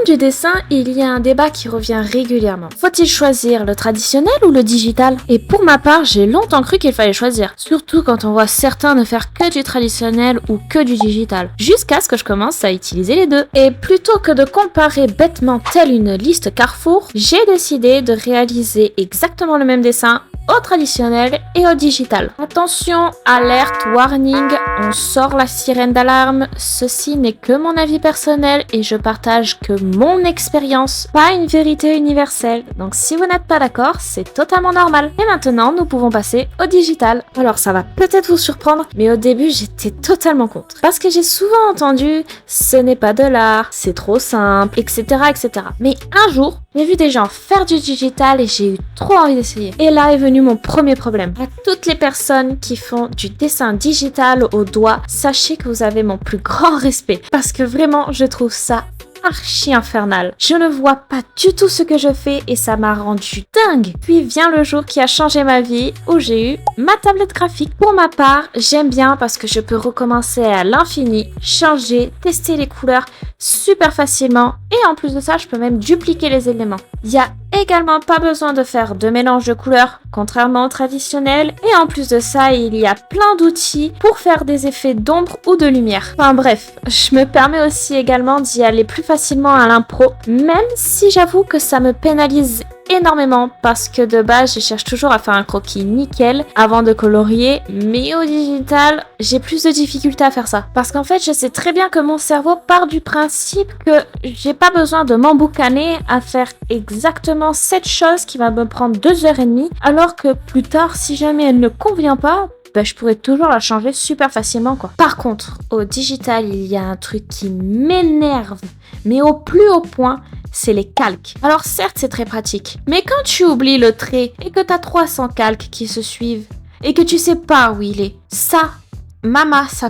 monde du dessin, il y a un débat qui revient régulièrement. Faut-il choisir le traditionnel ou le digital? Et pour ma part, j'ai longtemps cru qu'il fallait choisir. Surtout quand on voit certains ne faire que du traditionnel ou que du digital. Jusqu'à ce que je commence à utiliser les deux. Et plutôt que de comparer bêtement telle une liste Carrefour, j'ai décidé de réaliser exactement le même dessin au traditionnel et au digital. Attention, alerte, warning, on sort la sirène d'alarme. Ceci n'est que mon avis personnel et je partage que mon expérience, pas une vérité universelle. Donc si vous n'êtes pas d'accord, c'est totalement normal. Et maintenant, nous pouvons passer au digital. Alors ça va peut-être vous surprendre, mais au début, j'étais totalement contre. Parce que j'ai souvent entendu, ce n'est pas de l'art, c'est trop simple, etc., etc. Mais un jour, j'ai vu des gens faire du digital et j'ai eu trop envie d'essayer. Et là est venu mon premier problème. À toutes les personnes qui font du dessin digital au doigt, sachez que vous avez mon plus grand respect. Parce que vraiment, je trouve ça archi infernal. Je ne vois pas du tout ce que je fais et ça m'a rendu dingue. Puis vient le jour qui a changé ma vie où j'ai eu ma tablette graphique. Pour ma part, j'aime bien parce que je peux recommencer à l'infini, changer, tester les couleurs super facilement et en plus de ça, je peux même dupliquer les éléments. Il y a également pas besoin de faire de mélange de couleurs, contrairement au traditionnel. Et en plus de ça, il y a plein d'outils pour faire des effets d'ombre ou de lumière. Enfin bref, je me permets aussi également d'y aller plus facilement à l'impro, même si j'avoue que ça me pénalise énormément parce que de base je cherche toujours à faire un croquis nickel avant de colorier, mais au digital j'ai plus de difficultés à faire ça parce qu'en fait je sais très bien que mon cerveau part du principe que j'ai pas besoin de m'emboucaner à faire exactement cette chose qui va me prendre 2h30 alors que plus tard si jamais elle ne convient pas, je pourrais toujours la changer super facilement quoi. Par contre, au digital, il y a un truc qui m'énerve, mais au plus haut point, c'est les calques. Alors certes, c'est très pratique, mais quand tu oublies le trait et que t'as 300 calques qui se suivent et que tu sais pas où il est, ça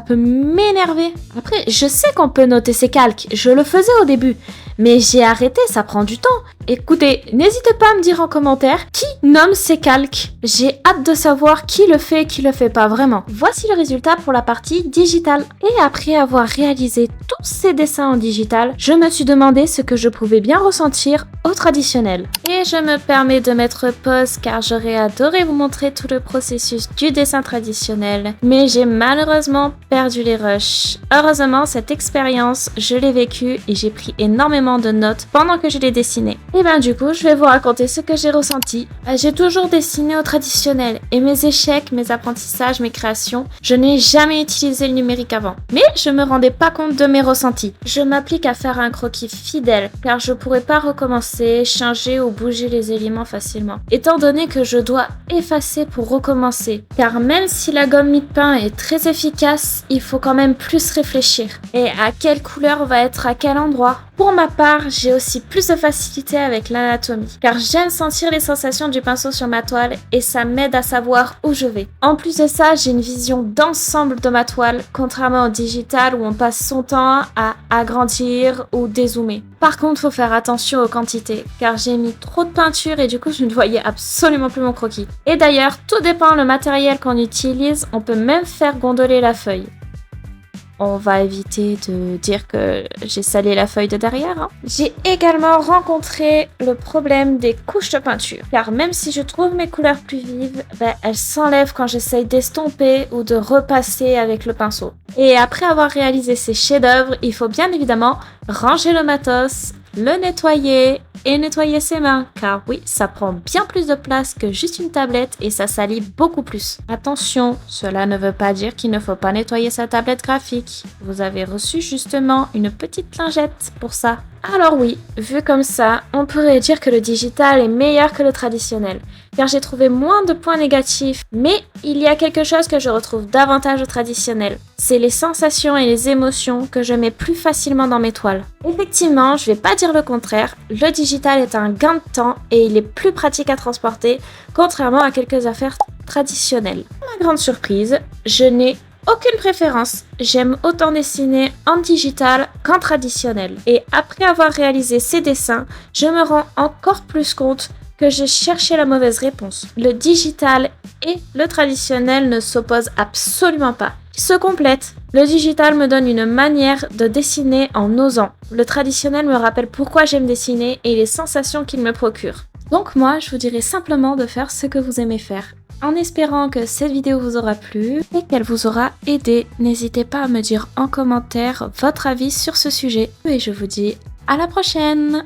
peut m'énerver. Après, je sais qu'on peut noter ses calques, je le faisais au début, mais j'ai arrêté, ça prend du temps. Écoutez, n'hésitez pas à me dire en commentaire qui nomme ces calques. J'ai hâte de savoir qui le fait et qui le fait pas vraiment. Voici le résultat pour la partie digitale. Et après avoir réalisé tous ces dessins en digital, je me suis demandé ce que je pouvais bien ressentir au traditionnel. Et je me permets de mettre pause car j'aurais adoré vous montrer tout le processus du dessin traditionnel. Mais j'ai malheureusement perdu les rushs. Heureusement, cette expérience, je l'ai vécue et j'ai pris énormément de notes pendant que je l'ai dessiné. Et du coup, je vais vous raconter ce que j'ai ressenti. J'ai toujours dessiné au traditionnel et mes échecs, mes apprentissages, mes créations, je n'ai jamais utilisé le numérique avant. Mais je me rendais pas compte de mes ressentis. Je m'applique à faire un croquis fidèle car je pourrais pas recommencer, changer ou bouger les éléments facilement. Étant donné que je dois effacer pour recommencer. Car même si la gomme mie-de-pain est très efficace, il faut quand même plus réfléchir. Et à quelle couleur va être à quel endroit? Pour ma part, j'ai aussi plus de facilité avec l'anatomie, car j'aime sentir les sensations du pinceau sur ma toile et ça m'aide à savoir où je vais. En plus de ça, j'ai une vision d'ensemble de ma toile, contrairement au digital où on passe son temps à agrandir ou dézoomer. Par contre, faut faire attention aux quantités, car j'ai mis trop de peinture et du coup, je ne voyais absolument plus mon croquis. Et d'ailleurs, tout dépend le matériel qu'on utilise, on peut même faire gondoler la feuille. On va éviter de dire que j'ai salé la feuille de derrière. J'ai également rencontré le problème des couches de peinture. Car même si je trouve mes couleurs plus vives, elles s'enlèvent quand j'essaye d'estomper ou de repasser avec le pinceau. Et après avoir réalisé ces chefs-d'œuvre, il faut bien évidemment ranger le matos, le nettoyer et nettoyer ses mains, car oui, ça prend bien plus de place que juste une tablette et ça salit beaucoup plus. Attention, cela ne veut pas dire qu'il ne faut pas nettoyer sa tablette graphique. Vous avez reçu justement une petite lingette pour ça. Alors oui, vu comme ça, on pourrait dire que le digital est meilleur que le traditionnel, car j'ai trouvé moins de points négatifs, mais il y a quelque chose que je retrouve davantage au traditionnel. C'est les sensations et les émotions que je mets plus facilement dans mes toiles. Effectivement, je vais pas dire le contraire, le digital est un gain de temps et il est plus pratique à transporter, contrairement à quelques affaires traditionnelles. À ma grande surprise, je n'ai aucune préférence, j'aime autant dessiner en digital qu'en traditionnel. Et après avoir réalisé ces dessins, je me rends encore plus compte que j'ai cherché la mauvaise réponse. Le digital et le traditionnel ne s'opposent absolument pas. Ils se complètent. Le digital me donne une manière de dessiner en osant. Le traditionnel me rappelle pourquoi j'aime dessiner et les sensations qu'il me procure. Donc moi, je vous dirais simplement de faire ce que vous aimez faire. En espérant que cette vidéo vous aura plu et qu'elle vous aura aidé, n'hésitez pas à me dire en commentaire votre avis sur ce sujet. Et je vous dis à la prochaine!